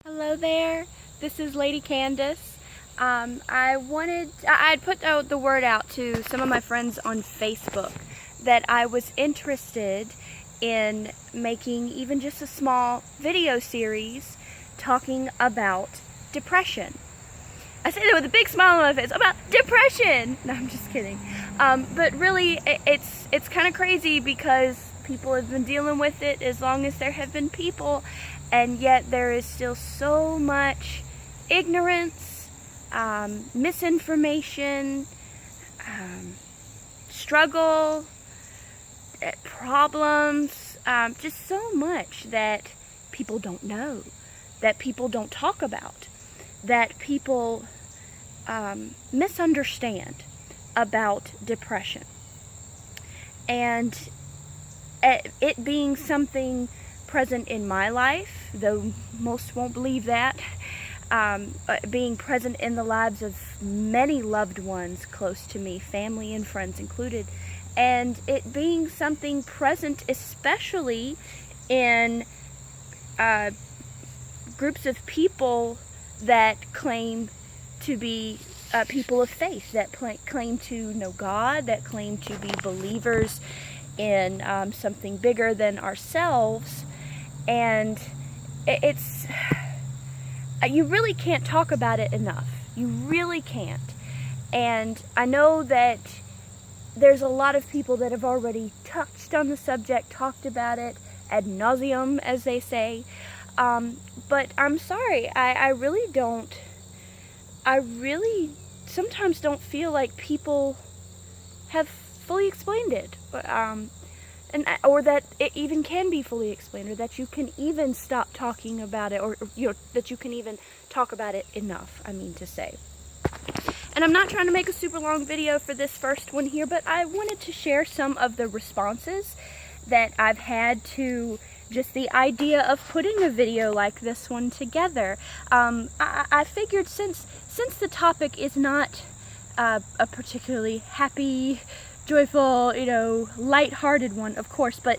Hello there, this is Lady Candace. I'd put out the word out to some of my friends on Facebook that I was interested in making even just a small video series talking about depression. I say that with a big smile on my face, about depression! No, I'm just kidding. But really, it's kind of crazy because people have been dealing with it as long as there have been people, and yet there is still so much ignorance, misinformation, struggle, problems, just so much that people don't know, that people don't talk about, that people misunderstand about depression. And it being something present in my life, though most won't believe that, being present in the lives of many loved ones close to me, family and friends included, and it being something present especially in groups of people that claim to be people of faith, that claim to know God, that claim to be believers in something bigger than ourselves. And it's you really can't talk about it enough. You really can't. And I know that there's a lot of people that have already touched on the subject, talked about it ad nauseum, as they say. But I'm sorry, I really sometimes don't feel like people have fully explained it, or that it even can be fully explained, or that you can even stop talking about it, or that you can even talk about it enough, I mean to say. And I'm not trying to make a super long video for this first one here, but I wanted to share some of the responses that I've had to just the idea of putting a video like this one together. I figured since the topic is not a particularly happy, joyful, light-hearted one, of course, but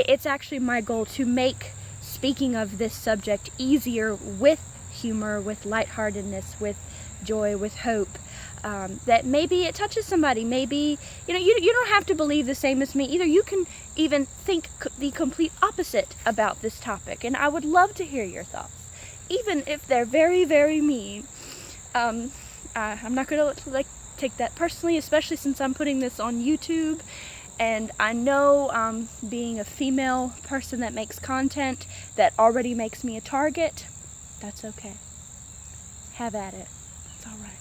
it's actually my goal to make speaking of this subject easier with humor, with lightheartedness, with joy, with hope. That maybe it touches somebody. Maybe you don't have to believe the same as me either. You can even think the complete opposite about this topic, and I would love to hear your thoughts, even if they're very, very mean. I'm not gonna take that personally, especially since I'm putting this on YouTube, and I know being a female person that makes content that already makes me a target. That's okay. Have at it. It's all right.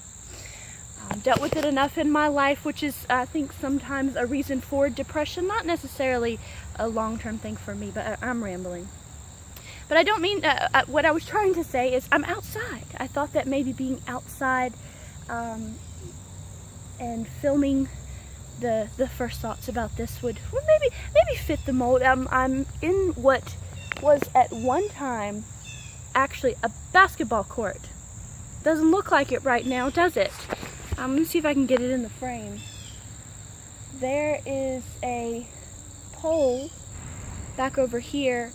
Dealt with it enough in my life, which is, I think, sometimes a reason for depression. Not necessarily a long-term thing for me, but I'm rambling. But I don't mean, what I was trying to say is I'm outside. I thought that maybe being outside and filming the first thoughts about this would maybe fit the mold. I'm in what was at one time actually a basketball court. Doesn't look like it right now, does it? Let me see if I can get it in the frame. There is a pole back over here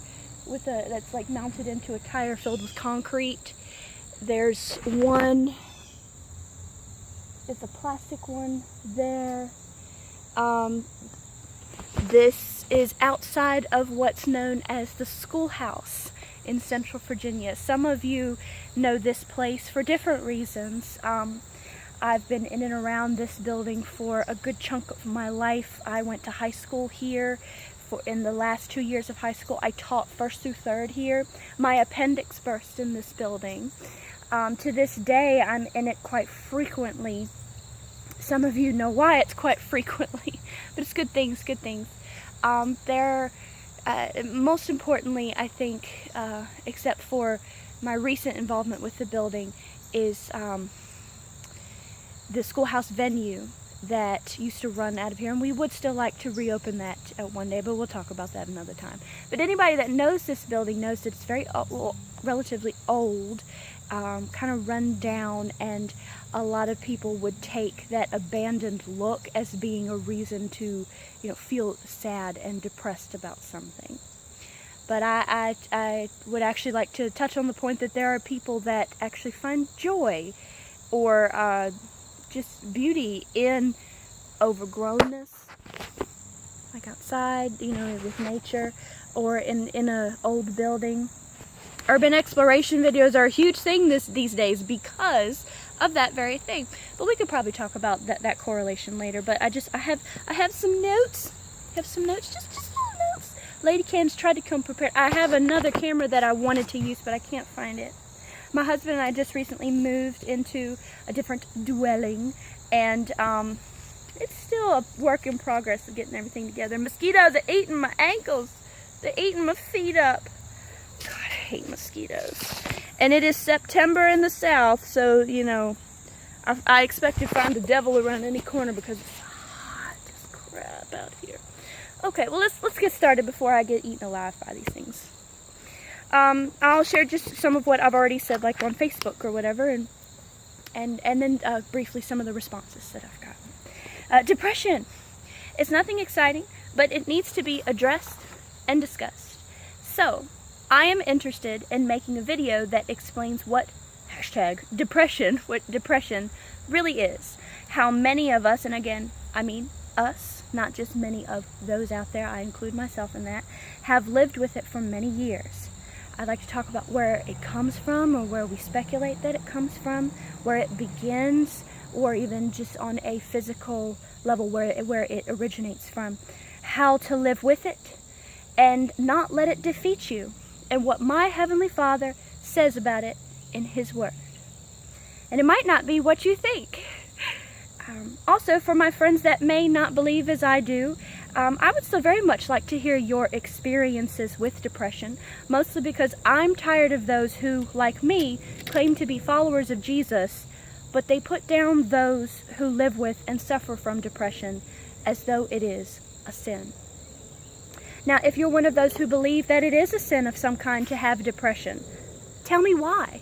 that's like mounted into a tire filled with concrete. There's one, it's a plastic one there. This is outside of what's known as the schoolhouse in Central Virginia. Some of you know this place for different reasons. I've been in and around this building for a good chunk of my life. I went to high school here. In the last 2 years of high school, I taught 1st through 3rd here. My appendix burst in this building. To this day, I'm in it quite frequently. Some of you know why it's quite frequently, but it's good things, good things. Most importantly, I think, except for my recent involvement with the building, is the schoolhouse venue that used to run out of here, and we would still like to reopen that one day, but we'll talk about that another time. But anybody that knows this building knows that it's very relatively old, kind of run down, and a lot of people would take that abandoned look as being a reason to, feel sad and depressed about something. But I would actually like to touch on the point that there are people that actually find joy or just beauty in overgrownness, like outside, with nature, or in a old building. Urban exploration videos are a huge thing these days because of that very thing. But we could probably talk about that correlation later. But I have some notes. Just little notes. Lady Cam's tried to come prepared. I have another camera that I wanted to use, but I can't find it. My husband and I just recently moved into a different dwelling, and it's still a work in progress of getting everything together. Mosquitoes are eating my ankles. They're eating my feet up. God, I hate mosquitoes. And it is September in the South, so, I expect to find the devil around any corner because it's hot as crap out here. Okay, well, let's get started before I get eaten alive by these things. I'll share just some of what I've already said, like on Facebook or whatever, and then briefly some of the responses that I've gotten. Depression. It's nothing exciting, but it needs to be addressed and discussed. So, I am interested in making a video that explains what #depression, what depression really is. How many of us, and again, I mean us, not just many of those out there, I include myself in that, have lived with it for many years. I'd like to talk about where it comes from, or where we speculate that it comes from, where it begins, or even just on a physical level where it originates from. How to live with it and not let it defeat you, and what my Heavenly Father says about it in His Word. And it might not be what you think. Also, for my friends that may not believe as I do, I would still very much like to hear your experiences with depression, mostly because I'm tired of those who, like me, claim to be followers of Jesus, but they put down those who live with and suffer from depression as though it is a sin. Now, if you're one of those who believe that it is a sin of some kind to have depression, tell me why.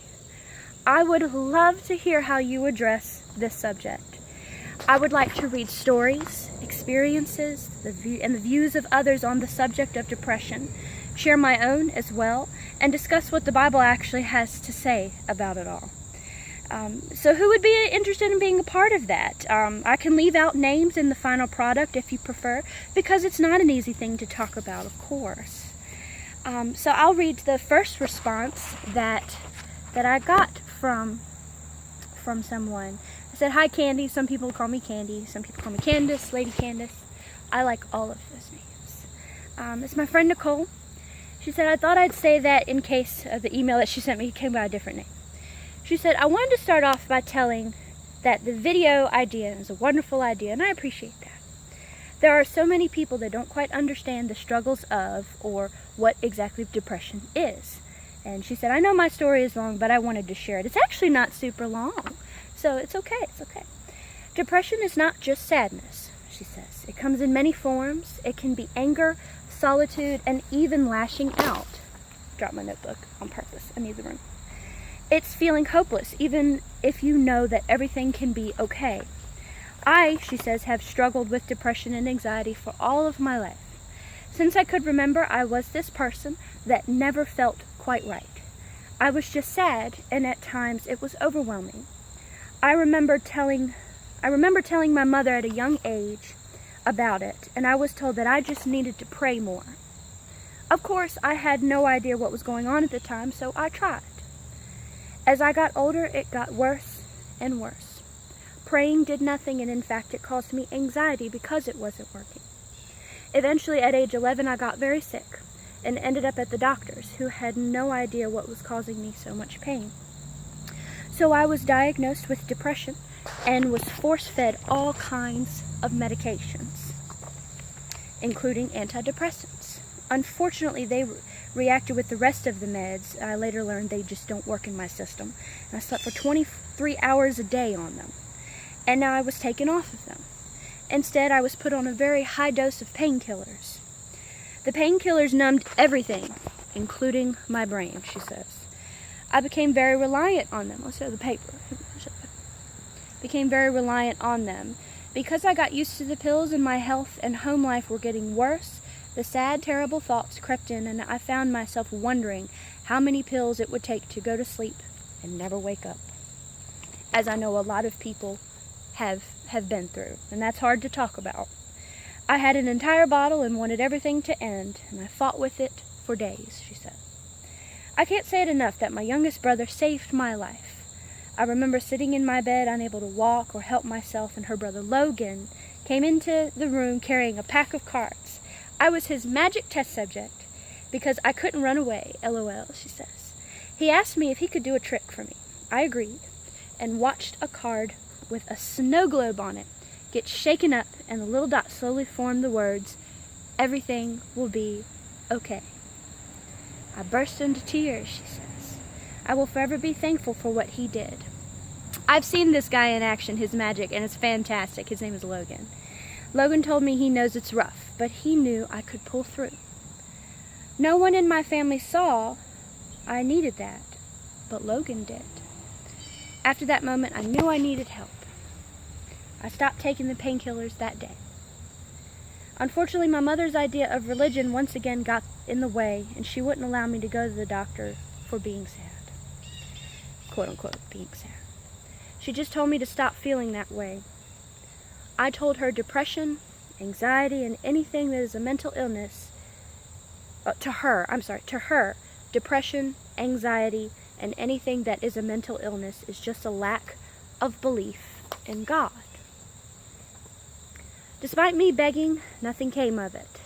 I would love to hear how you address this subject. I would like to read stories, experiences, and the views of others on the subject of depression, share my own as well, and discuss what the Bible actually has to say about it all. So who would be interested in being a part of that? I can leave out names in the final product if you prefer, because it's not an easy thing to talk about, of course. So I'll read the first response that I got from someone. I said, "Hi, Candy." Some people call me Candy. Some people call me Candace, Lady Candace. I like all of those names. It's my friend Nicole. She said, "I thought I'd say that in case the email that she sent me came by a different name." She said, "I wanted to start off by telling that the video idea is a wonderful idea, and I appreciate that. There are so many people that don't quite understand the struggles of, or what exactly depression is." And she said, "I know my story is long, but I wanted to share it." It's actually not super long, so it's okay. Depression is not just sadness, she says. It comes in many forms. It can be anger, solitude, and even lashing out. Dropped my notebook on purpose. I need the room. It's feeling hopeless, even if you know that everything can be okay. She says, have struggled with depression and anxiety for all of my life. Since I could remember, I was this person that never felt quite right. I was just sad, and at times it was overwhelming. I remember telling my mother at a young age about it, and I was told that I just needed to pray more. Of course, I had no idea what was going on at the time, so I tried. As I got older, it got worse and worse. Praying did nothing, and in fact, it caused me anxiety because it wasn't working. Eventually, at age 11, I got very sick and ended up at the doctor's, who had no idea what was causing me so much pain. So I was diagnosed with depression and was force-fed all kinds of medications, including antidepressants. Unfortunately, they reacted with the rest of the meds. I later learned they just don't work in my system. And I slept for 23 hours a day on them. And now I was taken off of them. Instead, I was put on a very high dose of painkillers. The painkillers numbed everything, including my brain, she says. I became very reliant on them. I'll show the paper. Became very reliant on them. Because I got used to the pills and my health and home life were getting worse, The sad, terrible thoughts crept in, and I found myself wondering how many pills it would take to go to sleep and never wake up, as I know a lot of people have been through, and that's hard to talk about. I had an entire bottle and wanted everything to end, and I fought with it for days, she said. I can't say it enough that my youngest brother saved my life. I remember sitting in my bed, unable to walk or help myself, and her brother Logan came into the room carrying a pack of cards. I was his magic test subject because I couldn't run away, LOL, she says. He asked me if he could do a trick for me. I agreed and watched a card with a snow globe on it get shaken up, and the little dot slowly formed the words, "Everything will be okay." I burst into tears, she says. I will forever be thankful for what he did. I've seen this guy in action, his magic, and it's fantastic. His name is Logan. Logan told me he knows it's rough, but he knew I could pull through. No one in my family saw I needed that, but Logan did. After that moment, I knew I needed help. I stopped taking the painkillers that day. Unfortunately, my mother's idea of religion once again got in the way, and she wouldn't allow me to go to the doctor for being sad. Quote unquote, being sad. She just told me to stop feeling that way. I told her depression, anxiety, and anything that is a mental illness, to her, depression, anxiety, and anything that is a mental illness is just a lack of belief in God. Despite me begging, nothing came of it.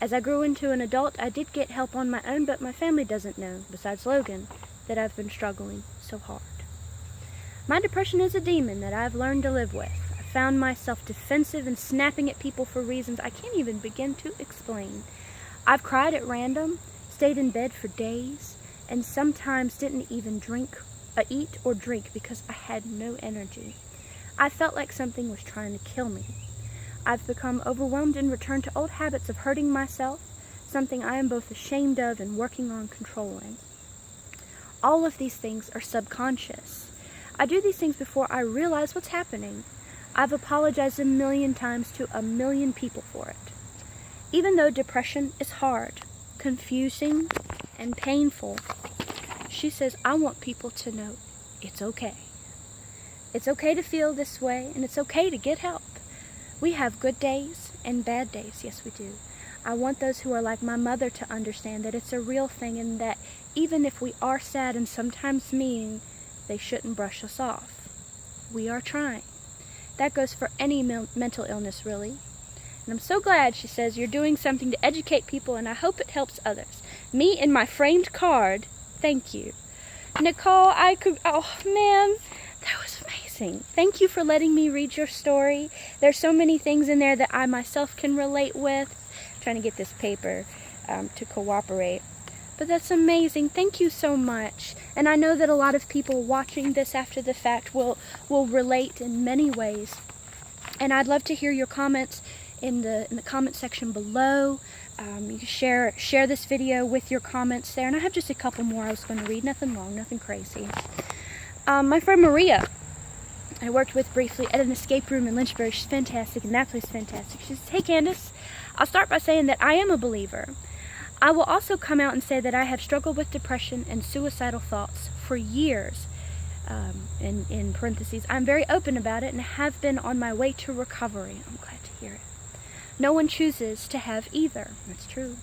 As I grew into an adult, I did get help on my own, but my family doesn't know, besides Logan, that I've been struggling so hard. My depression is a demon that I've learned to live with. I found myself defensive and snapping at people for reasons I can't even begin to explain. I've cried at random, stayed in bed for days, and sometimes didn't even eat or drink because I had no energy. I felt like something was trying to kill me. I've become overwhelmed and returned to old habits of hurting myself, something I am both ashamed of and working on controlling. All of these things are subconscious. I do these things before I realize what's happening. I've apologized a million times to a million people for it. Even though depression is hard, confusing, and painful, she says, I want people to know it's okay. It's okay to feel this way, and it's okay to get help. We have good days and bad days, yes we do. I want those who are like my mother to understand that it's a real thing, and that even if we are sad and sometimes mean, they shouldn't brush us off. We are trying. That goes for any mental illness, really. And I'm so glad, she says, you're doing something to educate people, and I hope it helps others. Me and my framed card, thank you. Nicole, oh man, that was amazing. Thank you for letting me read your story. There's so many things in there that I myself can relate with. I'm trying to get this paper to cooperate. But that's amazing. Thank you so much. And I know that a lot of people watching this after the fact will relate in many ways. And I'd love to hear your comments in the comment section below. You can share this video with your comments there. And I have just a couple more I was going to read. Nothing long, nothing crazy. My friend Maria, I worked with briefly at an escape room in Lynchburg. She's fantastic, and that place is fantastic. She says, hey Candace, I'll start by saying that I am a believer. I will also come out and say that I have struggled with depression and suicidal thoughts for years. In parentheses, I'm very open about it and have been on my way to recovery. I'm glad to hear it. No one chooses to have either. That's true.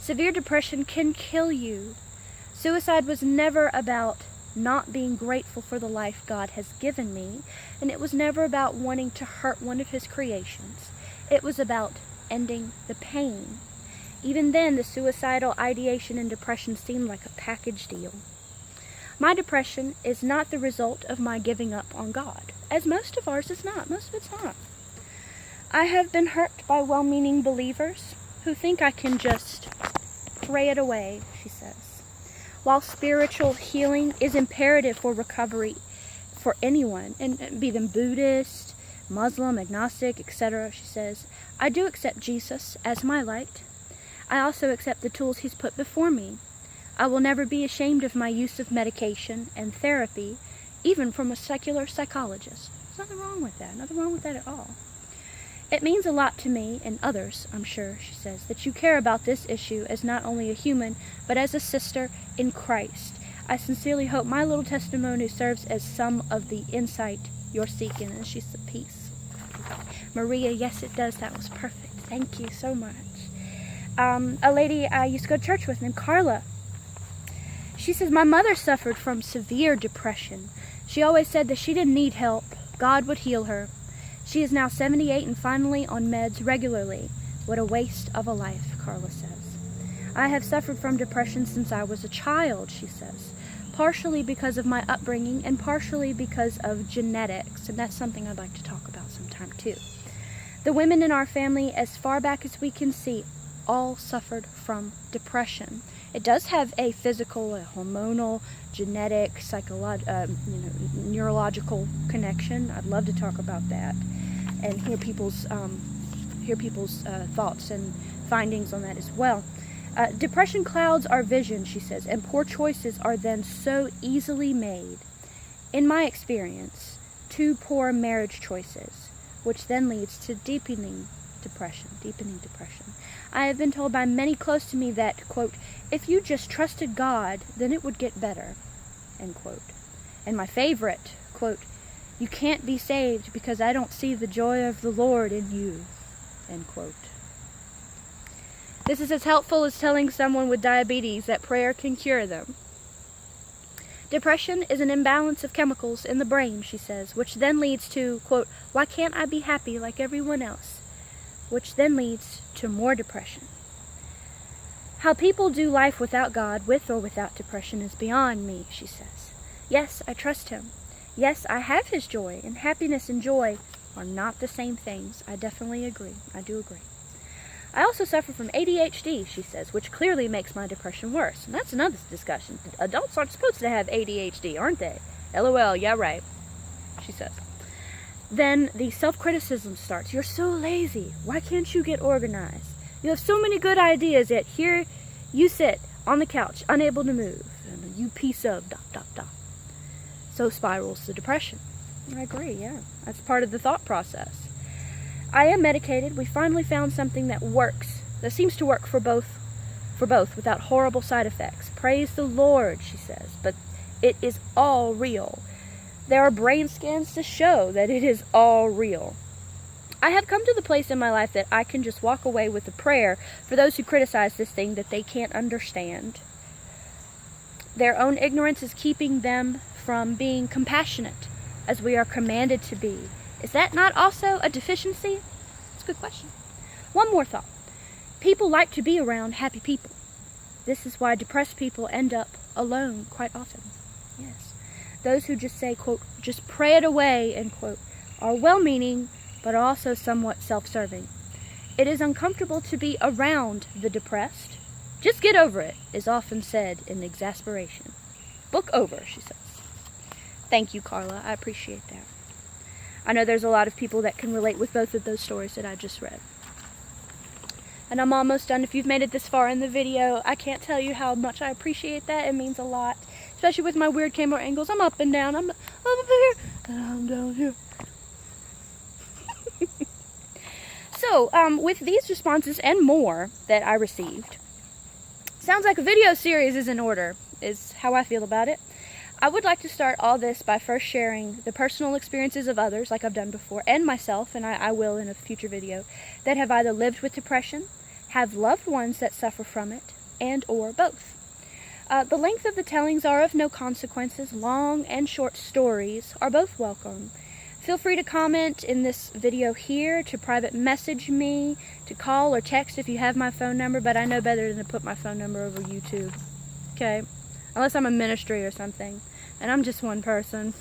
Severe depression can kill you. Suicide was never about not being grateful for the life God has given me, and it was never about wanting to hurt one of His creations. It was about ending the pain. Even then, the suicidal ideation and depression seemed like a package deal. My depression is not the result of my giving up on God, as most of ours is not. Most of it's not. I have been hurt by well-meaning believers who think I can just pray it away, she says. While spiritual healing is imperative for recovery for anyone, and be them Buddhist, Muslim, agnostic, etc., she says, I do accept Jesus as my light. I also accept the tools He's put before me. I will never be ashamed of my use of medication and therapy, even from a secular psychologist. There's nothing wrong with that. Nothing wrong with that at all. It means a lot to me, and others, I'm sure, she says, that you care about this issue as not only a human, but as a sister in Christ. I sincerely hope my little testimony serves as some of the insight you're seeking. And she said, peace. Maria, yes it does. That was perfect. Thank you so much. A lady I used to go to church with named Carla. She says, my mother suffered from severe depression. She always said that she didn't need help. God would heal her. She is now 78 and finally on meds regularly. What a waste of a life, Carla says. I have suffered from depression since I was a child, she says. Partially because of my upbringing and partially because of genetics. And that's something I'd like to talk about sometime too. The women in our family, as far back as we can see, all suffered from depression. It does have a physical, a hormonal, genetic, neurological connection. I'd love to talk about that and hear people's thoughts and findings on that as well. Depression clouds our vision, she says, and poor choices are then so easily made. In my experience, 2 poor marriage choices, which then leads to deepening depression. I have been told by many close to me that, quote, if you just trusted God, then it would get better, end quote. And my favorite, quote, you can't be saved because I don't see the joy of the Lord in you, end quote. This is as helpful as telling someone with diabetes that prayer can cure them. Depression is an imbalance of chemicals in the brain, she says, which then leads to, quote, why can't I be happy like everyone else? Which then leads to more depression. How people do life without God, with or without depression, is beyond me, she says. Yes, I trust him. Yes, I have his joy, and happiness and joy are not the same things. I definitely agree. I do agree. I also suffer from ADHD, she says, which clearly makes my depression worse. And that's another discussion. Adults aren't supposed to have ADHD, aren't they? LOL, yeah, right, she says. Then the self-criticism starts. You're so lazy. Why can't you get organized? You have so many good ideas, yet here you sit on the couch, unable to move. And you piece of ... So spirals the depression. I agree, yeah. That's part of the thought process. I am medicated. We finally found something that works, that seems to work for both without horrible side effects. Praise the Lord, she says, but it is all real. There are brain scans to show that it is all real. I have come to the place in my life that I can just walk away with a prayer for those who criticize this thing that they can't understand. Their own ignorance is keeping them from being compassionate, as we are commanded to be. Is that not also a deficiency? That's a good question. One more thought. People like to be around happy people. This is why depressed people end up alone quite often. Yes. Those who just say, quote, just pray it away, end quote, are well-meaning, but also somewhat self-serving. It is uncomfortable to be around the depressed. Just get over it, is often said in exasperation. Book over, she says. Thank you, Carla. I appreciate that. I know there's a lot of people that can relate with both of those stories that I just read. And I'm almost done. If you've made it this far in the video, I can't tell you how much I appreciate that. It means a lot. Especially with my weird camera angles. I'm up and down. I'm up here. And I'm down here. So, with these responses and more that I received, sounds like a video series is in order, is how I feel about it. I would like to start all this by first sharing the personal experiences of others, like I've done before, and myself, and I will in a future video, that have either lived with depression, have loved ones that suffer from it, and or both. The length of the tellings are of no consequences. Long and short stories are both welcome. Feel free to comment in this video here, to private message me, to call or text if you have my phone number, but I know better than to put my phone number over YouTube. Okay? Unless I'm a ministry or something, and I'm just one person.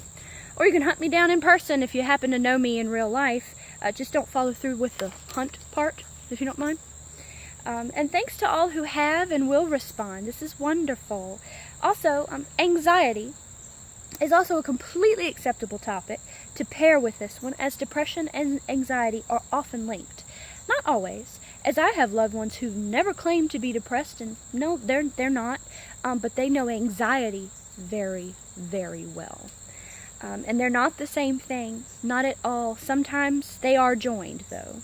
Or you can hunt me down in person if you happen to know me in real life. Just don't follow through with the hunt part, if you don't mind. And thanks to all who have and will respond. This is wonderful. Also, anxiety is also a completely acceptable topic to pair with this one, as depression and anxiety are often linked. Not always, as I have loved ones who never claim to be depressed, and no, they're not, but they know anxiety very, very well. And they're not the same thing, not at all. Sometimes they are joined, though.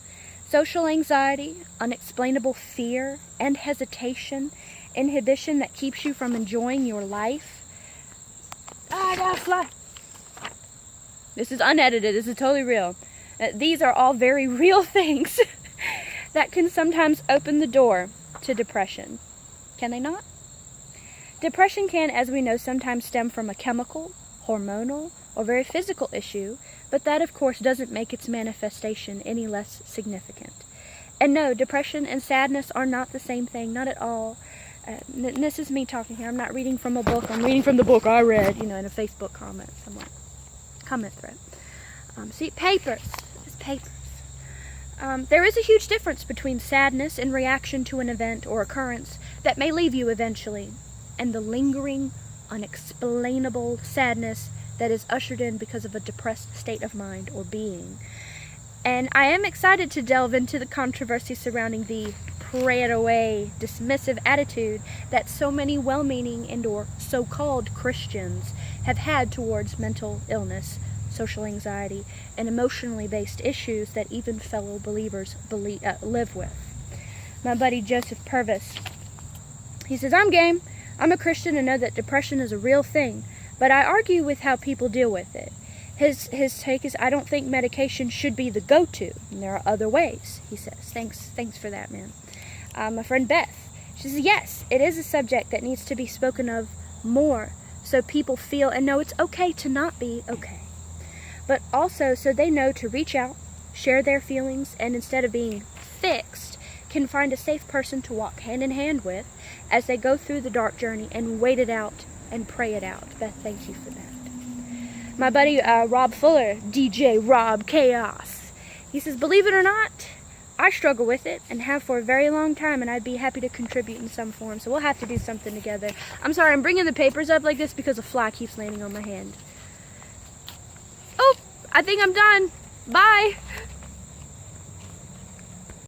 Social anxiety, unexplainable fear and hesitation, inhibition that keeps you from enjoying your life. I gotta fly. This is unedited. This is totally real. These are all very real things that can sometimes open the door to depression. Can they not? Depression can, as we know, sometimes stem from a chemical, hormonal, or very physical issue, but that, of course, doesn't make its manifestation any less significant. And no, depression and sadness are not the same thing, not at all. This is me talking here. I'm not reading from a book. I'm reading from the book I read, in a Facebook comment somewhere. Comment thread. See, papers. It's papers. There is a huge difference between sadness in reaction to an event or occurrence that may leave you eventually, and the lingering, unexplainable sadness that is ushered in because of a depressed state of mind or being. And I am excited to delve into the controversy surrounding the pray it away, dismissive attitude that so many well-meaning and or so-called Christians have had towards mental illness, social anxiety, and emotionally based issues that even fellow believers live with. My buddy Joseph Purvis, he says, I'm game. I'm a Christian and know that depression is a real thing, but I argue with how people deal with it. His take is, I don't think medication should be the go-to, and there are other ways, he says. Thanks for that, man. My friend Beth, she says, yes, it is a subject that needs to be spoken of more, so people feel and know it's okay to not be okay. But also so they know to reach out, share their feelings, and instead of being fixed, can find a safe person to walk hand in hand with as they go through the dark journey and wait it out and pray it out. Beth, thank you for that. My buddy Rob Fuller, DJ Rob Chaos, he says, believe it or not, I struggle with it and have for a very long time, and I'd be happy to contribute in some form, so we'll have to do something together. I'm sorry, I'm bringing the papers up like this because a fly keeps landing on my hand. Oh, I think I'm done. Bye.